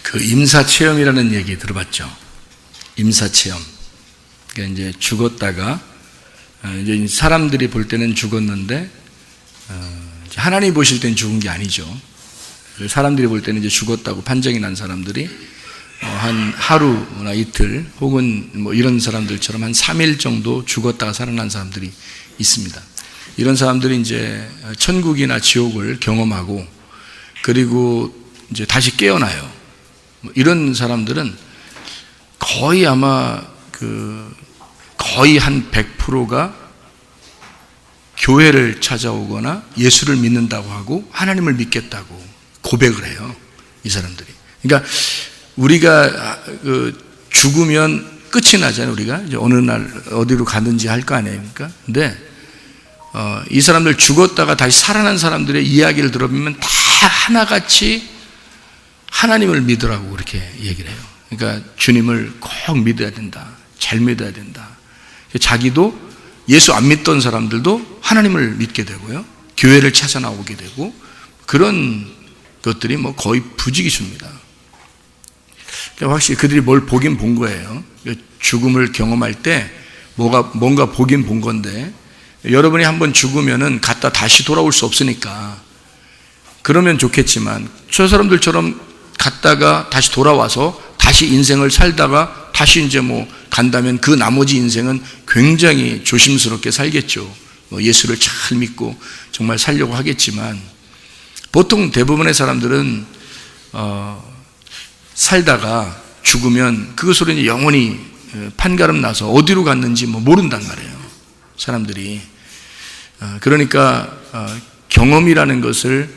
그 임사체험이라는 얘기 들어봤죠? 임사체험. 그러니까 이제 죽었다가 이제 사람들이 볼 때는 죽었는데 하나님 보실 때는 죽은 게 아니죠. 사람들이 볼 때는 이제 죽었다고 판정이 난 사람들이 한 하루나 이틀 혹은 뭐 이런 사람들처럼 한 3일 정도 죽었다가 살아난 사람들이 있습니다. 이런 사람들이 이제 천국이나 지옥을 경험하고 그리고 이제 다시 깨어나요. 이런 사람들은 거의 아마 거의 한 100%가 교회를 찾아오거나 예수를 믿는다고 하고 하나님을 믿겠다고 고백을 해요. 이 사람들이. 그러니까 우리가 죽으면 끝이 나잖아요. 우리가 이제 어느 날 어디로 가든지 할 거 아닙니까? 근데 이 사람들 죽었다가 다시 살아난 사람들의 이야기를 들어보면 다 하나같이 하나님을 믿으라고 그렇게 얘기를 해요. 그러니까 주님을 꼭 믿어야 된다. 잘 믿어야 된다. 자기도 예수 안 믿던 사람들도 하나님을 믿게 되고요. 교회를 찾아 나오게 되고 그런 것들이 뭐 거의 부지기수입니다. 그러니까 확실히 그들이 뭘 보긴 본 거예요. 죽음을 경험할 때 뭔가 보긴 본 건데 여러분이 한번 죽으면은 갔다 다시 돌아올 수 없으니까 그러면 좋겠지만 저 사람들처럼 갔다가 다시 돌아와서 다시 인생을 살다가 다시 이제 뭐 간다면 그 나머지 인생은 굉장히 조심스럽게 살겠죠. 뭐 예수를 잘 믿고 정말 살려고 하겠지만 보통 대부분의 사람들은 살다가 죽으면 그것으로 이제 영원히 판가름 나서 어디로 갔는지 뭐 모른단 말이에요. 사람들이. 그러니까 경험이라는 것을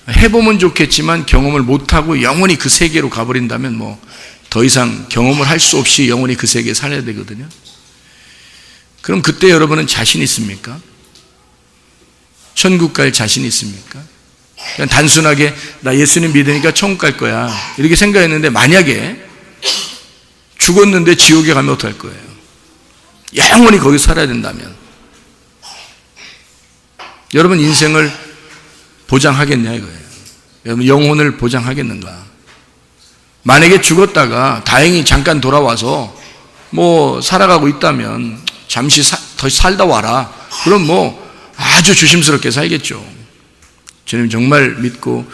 해보면 좋겠지만 경험을 못하고 영원히 그 세계로 가버린다면 뭐 더 이상 경험을 할 수 없이 영원히 그 세계에 살아야 되거든요. 그럼 그때 여러분은 자신 있습니까? 천국 갈 자신 있습니까? 그냥 단순하게 나 예수님 믿으니까 천국 갈 거야 이렇게 생각했는데 만약에 죽었는데 지옥에 가면 어떡할 거예요? 영원히 거기 살아야 된다면 여러분 인생을 보장하겠냐 이거예요. 여러분 영혼을 보장하겠는가? 만약에 죽었다가 다행히 잠깐 돌아와서 뭐 살아가고 있다면 잠시 더 살다 와라. 그럼 뭐 아주 조심스럽게 살겠죠. 주님 정말 믿고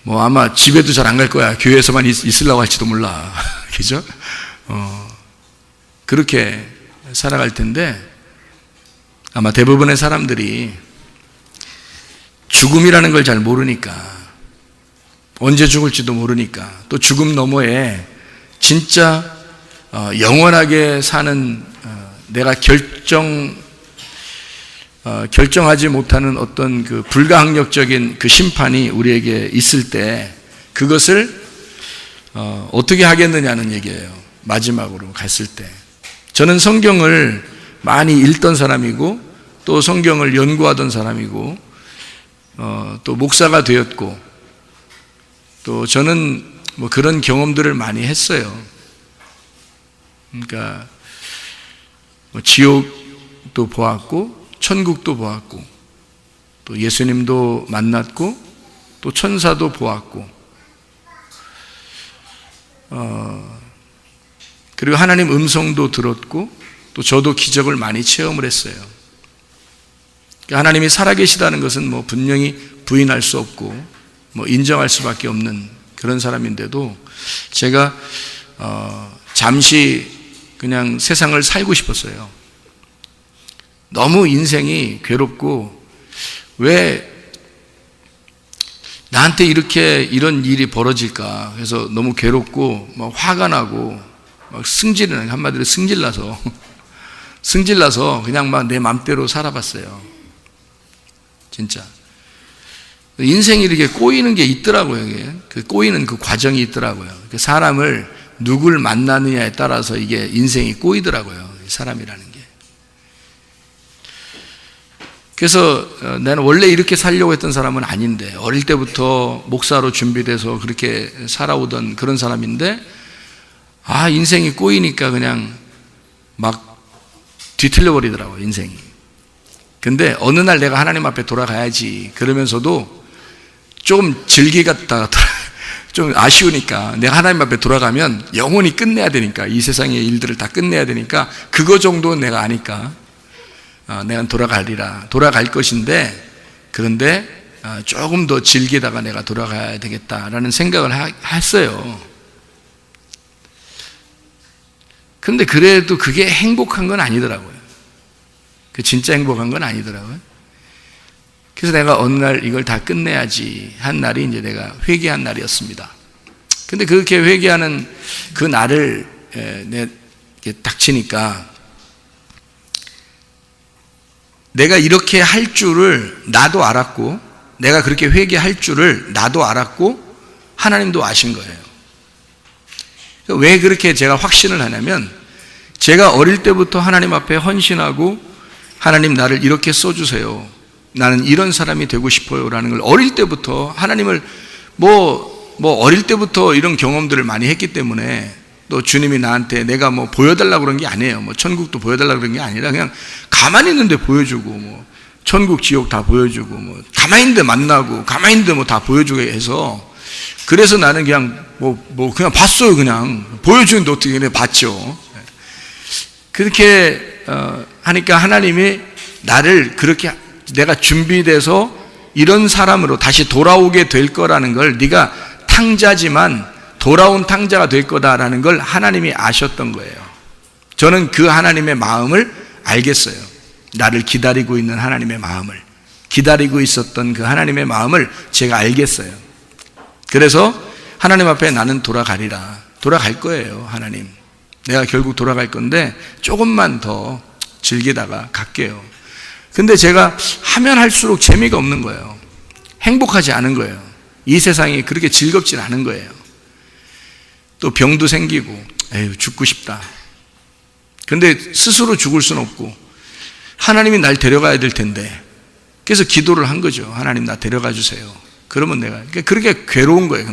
뭐 아마 집에도 잘 안 갈 거야. 교회에서만 있으려고 할지도 몰라. 그죠? 그렇게 살아갈 텐데 아마 대부분의 사람들이 죽음이라는 걸 잘 모르니까 언제 죽을지도 모르니까 또 죽음 너머에 진짜 영원하게 사는 내가 결정하지 못하는 어떤 그 불가항력적인 그 심판이 우리에게 있을 때 그것을 어떻게 하겠느냐는 얘기예요. 마지막으로 갔을 때 저는 성경을 많이 읽던 사람이고 또 성경을 연구하던 사람이고 또 목사가 되었고 또 저는 뭐 그런 경험들을 많이 했어요. 그러니까 뭐 지옥도 보았고 천국도 보았고 또 예수님도 만났고 또 천사도 보았고 그리고 하나님 음성도 들었고 또 저도 기적을 많이 체험을 했어요. 하나님이 살아계시다는 것은 뭐 분명히 부인할 수 없고 뭐 인정할 수밖에 없는 그런 사람인데도 제가 잠시 그냥 세상을 살고 싶었어요. 너무 인생이 괴롭고 왜 나한테 이런 일이 벌어질까 그래서 너무 괴롭고 막 화가 나고 막 한마디로 승질나서 그냥 막 내 맘대로 살아봤어요. 진짜 인생이 이렇게 꼬이는 게 있더라고요. 그 꼬이는 그 과정이 있더라고요. 사람을 누굴 만나느냐에 따라서 이게 인생이 꼬이더라고요. 사람이라는 게. 그래서 나는 원래 이렇게 살려고 했던 사람은 아닌데 어릴 때부터 목사로 준비돼서 그렇게 살아오던 그런 사람인데 인생이 꼬이니까 그냥 막 뒤틀려 버리더라고요. 인생이. 근데 어느 날 내가 하나님 앞에 돌아가야지 그러면서도 조금 즐기 같다 좀 아쉬우니까 내가 하나님 앞에 돌아가면 영원히 끝내야 되니까, 이 세상의 일들을 다 끝내야 되니까 그거 정도는 내가 아니까 내가 돌아갈 것인데, 그런데 조금 더 즐기다가 내가 돌아가야 되겠다라는 생각을 했어요. 그런데 그래도 그게 행복한 건 아니더라고요. 그 진짜 행복한 건 아니더라고요. 그래서 내가 어느 날 이걸 다 끝내야지 한 날이 이제 내가 회개한 날이었습니다. 근데 그렇게 회개하는 그 날을 닥치니까 내가 이렇게 할 줄을 나도 알았고, 내가 그렇게 회개할 줄을 나도 알았고 하나님도 아신 거예요. 왜 그렇게 제가 확신을 하냐면, 제가 어릴 때부터 하나님 앞에 헌신하고, 하나님 나를 이렇게 써주세요, 나는 이런 사람이 되고 싶어요 라는 걸 어릴 때부터 하나님을 어릴 때부터 이런 경험들을 많이 했기 때문에, 또 주님이 나한테 내가 보여달라고 그런 게 아니에요. 천국도 보여달라고 그런 게 아니라 그냥 가만히 있는데 보여주고, 천국 지옥 다 보여주고, 가만히 있는데 만나고, 가만히 있는데 다 보여주게 해서, 그래서 나는 그냥 그냥 봤어요. 그냥 보여주는데 어떻게 그냥 봤죠. 그렇게 하니까 하나님이 나를 그렇게, 내가 준비돼서 이런 사람으로 다시 돌아오게 될 거라는 걸, 네가 탕자지만 돌아온 탕자가 될 거다라는 걸 하나님이 아셨던 거예요. 저는 그 하나님의 마음을 알겠어요. 나를 기다리고 있는 하나님의 마음을, 기다리고 있었던 그 하나님의 마음을 제가 알겠어요. 그래서 하나님 앞에 나는 돌아가리라, 돌아갈 거예요. 하나님, 내가 결국 돌아갈 건데 조금만 더 즐기다가 갈게요. 근데 제가 하면 할수록 재미가 없는 거예요. 행복하지 않은 거예요. 이 세상이 그렇게 즐겁진 않은 거예요. 또 병도 생기고, 에휴 죽고 싶다. 근데 스스로 죽을 수는 없고 하나님이 날 데려가야 될 텐데, 그래서 기도를 한 거죠. 하나님 나 데려가 주세요. 그러면 내가, 그렇게 괴로운 거예요.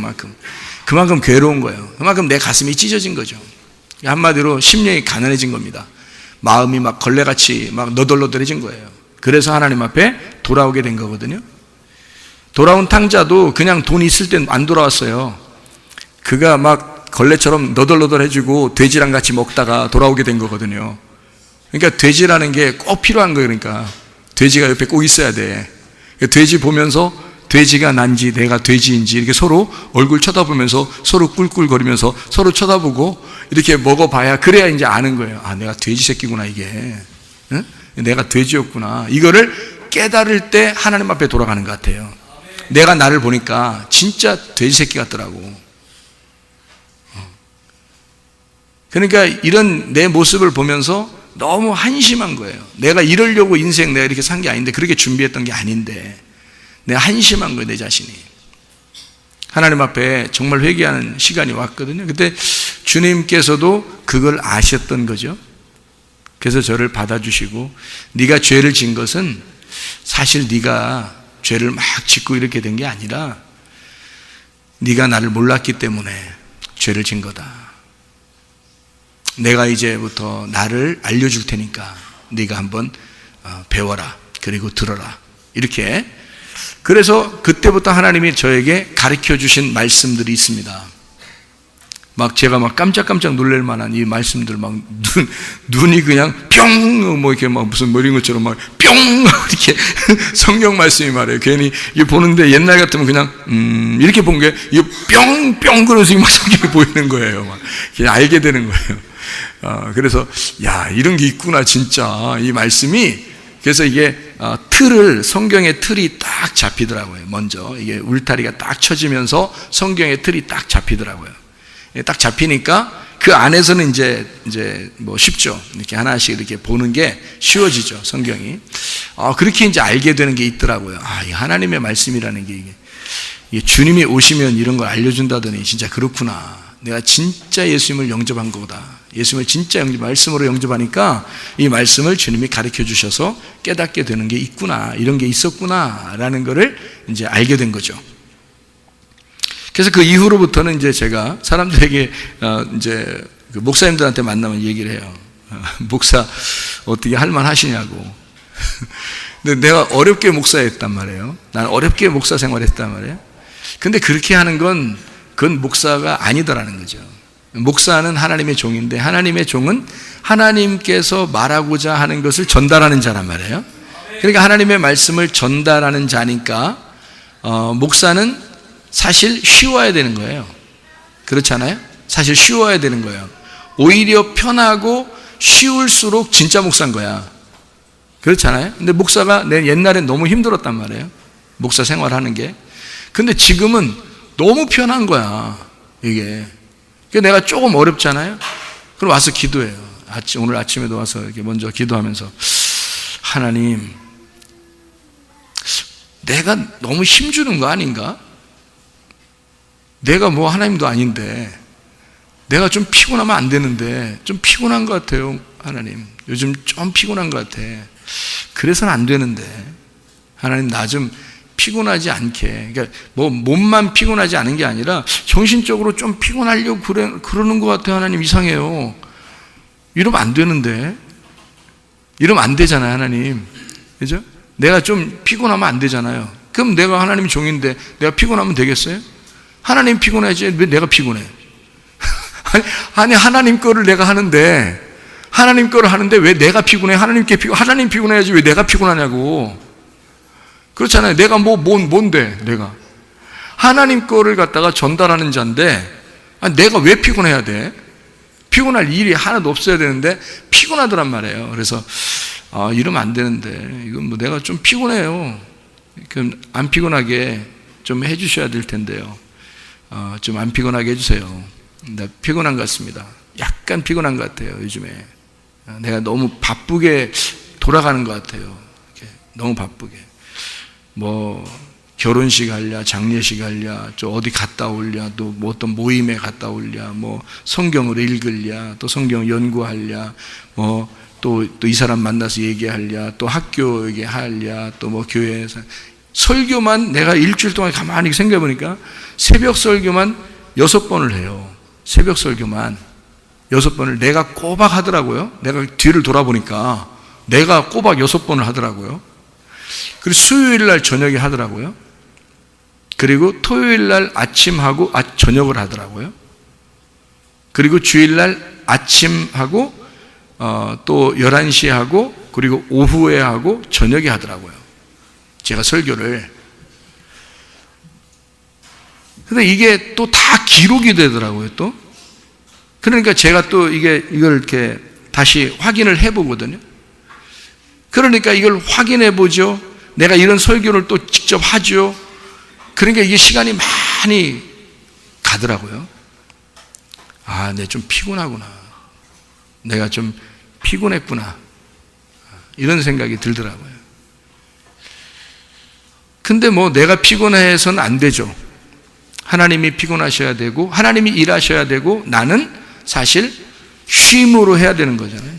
그만큼 괴로운 거예요. 그만큼 내 가슴이 찢어진 거죠. 한마디로 심령이 가난해진 겁니다. 마음이 막 걸레같이 막 너덜너덜해진 거예요. 그래서 하나님 앞에 돌아오게 된 거거든요. 돌아온 탕자도 그냥 돈 있을 땐 안 돌아왔어요. 그가 막 걸레처럼 너덜너덜해지고 돼지랑 같이 먹다가 돌아오게 된 거거든요. 그러니까 돼지라는 게 꼭 필요한 거예요. 그러니까 돼지가 옆에 꼭 있어야 돼. 돼지 보면서 돼지가 난지 내가 돼지인지 이렇게 서로 얼굴 쳐다보면서 서로 꿀꿀거리면서 서로 쳐다보고 이렇게 먹어봐야, 그래야 이제 아는 거예요. 아, 내가 돼지 새끼구나 이게. 응? 내가 돼지였구나. 이거를 깨달을 때 하나님 앞에 돌아가는 것 같아요. 내가 나를 보니까 진짜 돼지 새끼 같더라고. 그러니까 이런 내 모습을 보면서 너무 한심한 거예요. 내가 이러려고 인생 내가 이렇게 산 게 아닌데, 그렇게 준비했던 게 아닌데 내가 한심한 거예요, 내 자신이. 하나님 앞에 정말 회개하는 시간이 왔거든요. 그때 주님께서도 그걸 아셨던 거죠. 그래서 저를 받아주시고, 네가 죄를 진 것은 사실 네가 죄를 막 짓고 이렇게 된 게 아니라 네가 나를 몰랐기 때문에 죄를 진 거다. 내가 이제부터 나를 알려줄 테니까 네가 한번 배워라, 그리고 들어라. 이렇게. 그래서 그때부터 하나님이 저에게 가르쳐 주신 말씀들이 있습니다. 막 제가 막 깜짝깜짝 놀랄 만한 이 말씀들, 막 눈이 그냥 뿅 이렇게 막 무슨 머리인 것처럼 막 뿅 이렇게 성경 말씀이 말해요. 괜히 이게 보는데 옛날 같으면 그냥 이렇게 본 게 이게 뿅뿅 그러면서 막 성경이 보이는 거예요. 막 그냥 알게 되는 거예요. 그래서 야, 이런 게 있구나 진짜, 이 말씀이. 그래서 이게 성경의 틀이 딱 잡히더라고요. 먼저 이게 울타리가 딱 쳐지면서 성경의 틀이 딱 잡히더라고요. 딱 잡히니까 그 안에서는 이제 쉽죠. 이렇게 하나씩 이렇게 보는 게 쉬워지죠, 성경이. 그렇게 이제 알게 되는 게 있더라고요. 이 하나님의 말씀이라는 게 이게 주님이 오시면 이런 걸 알려준다더니 진짜 그렇구나. 내가 진짜 예수님을 영접한 거다. 예수님을 진짜 말씀으로 영접하니까 이 말씀을 주님이 가르쳐 주셔서 깨닫게 되는 게 있구나, 이런 게 있었구나라는 거를 이제 알게 된 거죠. 그래서 그 이후로부터는 이제 제가 사람들에게 이제 그 목사님들한테 만나면 얘기를 해요. 목사 어떻게 할만 하시냐고. 근데 내가 어렵게 목사했단 말이에요. 난 어렵게 목사 생활했단 말이에요. 근데 그렇게 하는 건 그건 목사가 아니더라는 거죠. 목사는 하나님의 종인데 하나님의 종은 하나님께서 말하고자 하는 것을 전달하는 자란 말이에요. 그러니까 하나님의 말씀을 전달하는 자니까 목사는 사실 쉬워야 되는 거예요. 그렇지 않아요? 사실 쉬워야 되는 거예요. 오히려 편하고 쉬울수록 진짜 목사인 거야. 그렇잖아요? 근데 목사가 옛날엔 너무 힘들었단 말이에요. 목사 생활하는 게. 근데 지금은 너무 편한 거야, 이게. 그러니까 내가 조금 어렵잖아요? 그럼 와서 기도해요. 오늘 아침에도 와서 이렇게 먼저 기도하면서, 하나님, 내가 너무 힘주는 거 아닌가? 내가 뭐 하나님도 아닌데, 내가 좀 피곤하면 안 되는데, 좀 피곤한 것 같아요, 하나님. 요즘 좀 피곤한 것 같아. 그래서는 안 되는데, 하나님 나 좀 피곤하지 않게. 그러니까 뭐 몸만 피곤하지 않은 게 아니라 정신적으로 좀 피곤하려고 그러는 것 같아요. 하나님 이상해요. 이러면 안 되는데. 이러면 안 되잖아요, 하나님. 그죠? 내가 좀 피곤하면 안 되잖아요. 그럼 내가 하나님 종인데 내가 피곤하면 되겠어요? 하나님 피곤하지 왜 내가 피곤해? 아니 하나님 거를 내가 하는데 하나님 거를 하는데 왜 내가 피곤해? 하나님 피곤해야지 왜 내가 피곤하냐고. 그렇잖아요. 내가 뭔데 내가 하나님 거를 갖다가 전달하는 자인데 내가 왜 피곤해야 돼? 피곤할 일이 하나도 없어야 되는데 피곤하더란 말이에요. 그래서 이러면 안 되는데 이건 뭐 내가 좀 피곤해요. 그럼 안 피곤하게 좀 해주셔야 될 텐데요. 좀 안 피곤하게 해주세요. 나 피곤한 것 같습니다. 약간 피곤한 것 같아요. 요즘에 내가 너무 바쁘게 돌아가는 것 같아요. 너무 바쁘게 뭐 결혼식 할랴, 장례식 할랴, 저 어디 갔다 올랴, 또 뭐 어떤 모임에 갔다 올랴, 뭐 성경을 읽을랴, 또 성경 연구할랴, 뭐 또 이 사람 만나서 얘기할랴, 또 학교 얘기할랴, 또 뭐 교회에서 설교만 내가 일주일 동안 가만히 생각해보니까 새벽 설교만 6번을 해요. 새벽 설교만 6번을 내가 꼬박 하더라고요. 내가 뒤를 돌아보니까 내가 꼬박 6번을 하더라고요. 그리고 수요일 날 저녁에 하더라고요. 그리고 토요일 날 아침하고 저녁을 하더라고요. 그리고 주일 날 아침하고 또 11시에 하고 그리고 오후에 하고 저녁에 하더라고요. 제가 설교를. 근데 이게 또 다 기록이 되더라고요, 또. 그러니까 제가 또 이걸 이렇게 다시 확인을 해보거든요. 그러니까 이걸 확인해 보죠. 내가 이런 설교를 또 직접 하죠. 그러니까 이게 시간이 많이 가더라고요. 내가 좀 피곤하구나. 내가 좀 피곤했구나. 이런 생각이 들더라고요. 근데 뭐 내가 피곤해서는 안 되죠. 하나님이 피곤하셔야 되고 하나님이 일하셔야 되고 나는 사실 쉼으로 해야 되는 거잖아요.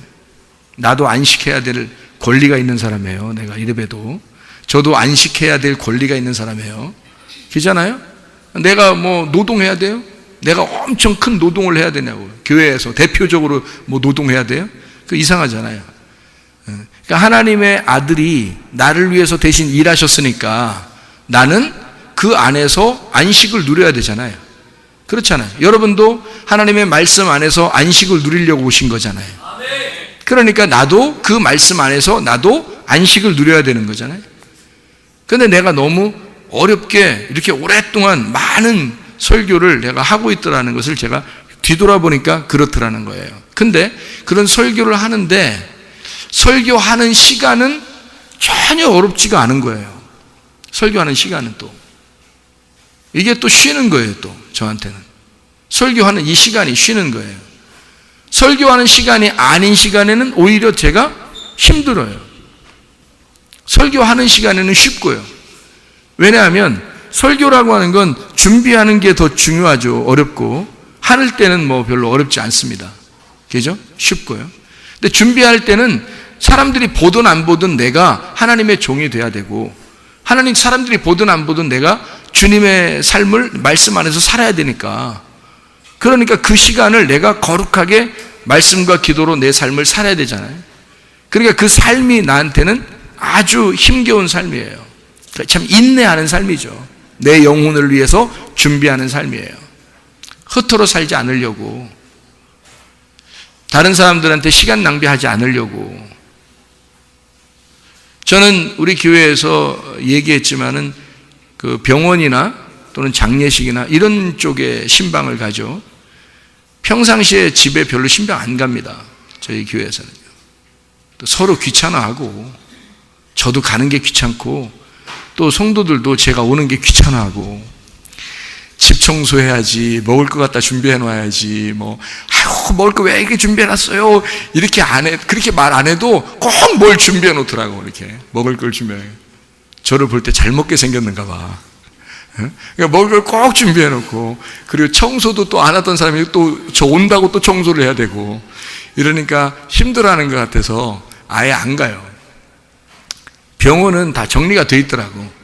나도 안식해야 될 권리가 있는 사람이에요. 내가 이래봬도 저도 안식해야 될 권리가 있는 사람이에요. 그렇잖아요? 내가 뭐 노동해야 돼요? 내가 엄청 큰 노동을 해야 되냐고. 교회에서 대표적으로 뭐 노동해야 돼요? 그 이상하잖아요. 그러니까 하나님의 아들이 나를 위해서 대신 일하셨으니까 나는 그 안에서 안식을 누려야 되잖아요. 그렇잖아요. 여러분도 하나님의 말씀 안에서 안식을 누리려고 오신 거잖아요. 그러니까 나도 그 말씀 안에서 나도 안식을 누려야 되는 거잖아요. 그런데 내가 너무 어렵게 이렇게 오랫동안 많은 설교를 내가 하고 있더라는 것을 제가 뒤돌아보니까 그렇더라는 거예요. 근데 그런 설교를 하는데 설교하는 시간은 전혀 어렵지가 않은 거예요. 설교하는 시간은 또 이게 또 쉬는 거예요. 또 저한테는 설교하는 이 시간이 쉬는 거예요. 설교하는 시간이 아닌 시간에는 오히려 제가 힘들어요. 설교하는 시간에는 쉽고요. 왜냐하면 설교라고 하는 건 준비하는 게 더 중요하죠. 어렵고 할 때는 뭐 별로 어렵지 않습니다. 그죠? 쉽고요. 근데 준비할 때는 사람들이 보든 안 보든 내가 하나님의 종이 돼야 되고 하나님 사람들이 보든 안 보든 내가 주님의 삶을 말씀 안에서 살아야 되니까 그러니까 그 시간을 내가 거룩하게 말씀과 기도로 내 삶을 살아야 되잖아요. 그러니까 그 삶이 나한테는 아주 힘겨운 삶이에요. 참 인내하는 삶이죠. 내 영혼을 위해서 준비하는 삶이에요. 흩어로 살지 않으려고, 다른 사람들한테 시간 낭비하지 않으려고. 저는 우리 교회에서 얘기했지만은 그 병원이나 또는 장례식이나 이런 쪽에 신방을 가죠. 평상시에 집에 별로 신방 안 갑니다. 저희 교회에서는요. 또 서로 귀찮아하고, 저도 가는 게 귀찮고, 또 성도들도 제가 오는 게 귀찮아하고, 집 청소해야지, 먹을 것 갖다 준비해 놔야지, 아유, 먹을 거 왜 이렇게 준비해 놨어요? 이렇게 그렇게 말 안 해도 꼭 뭘 준비해 놓더라고, 이렇게. 먹을 걸 준비해. 저를 볼 때 잘 먹게 생겼는가 봐. 그러니까 먹을 걸 꼭 준비해 놓고, 그리고 청소도 또 안 하던 사람이 또 저 온다고 또 청소를 해야 되고, 이러니까 힘들어하는 것 같아서 아예 안 가요. 병원은 다 정리가 돼 있더라고.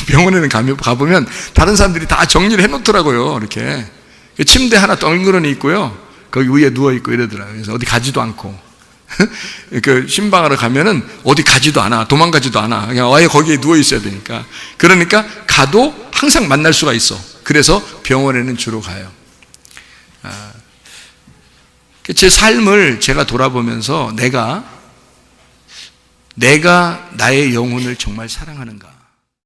병원에는 가보면 다른 사람들이 다 정리를 해놓더라고요. 이렇게 침대 하나 덩그러니 있고요, 거기 위에 누워있고 이러더라고요. 그래서 어디 가지도 않고 그 신방하러 가면은 어디 가지도 않아, 도망가지도 않아. 그냥 아예 거기에 누워있어야 되니까. 그러니까 가도 항상 만날 수가 있어. 그래서 병원에는 주로 가요. 제 삶을 제가 돌아보면서 내가 나의 영혼을 정말 사랑하는가,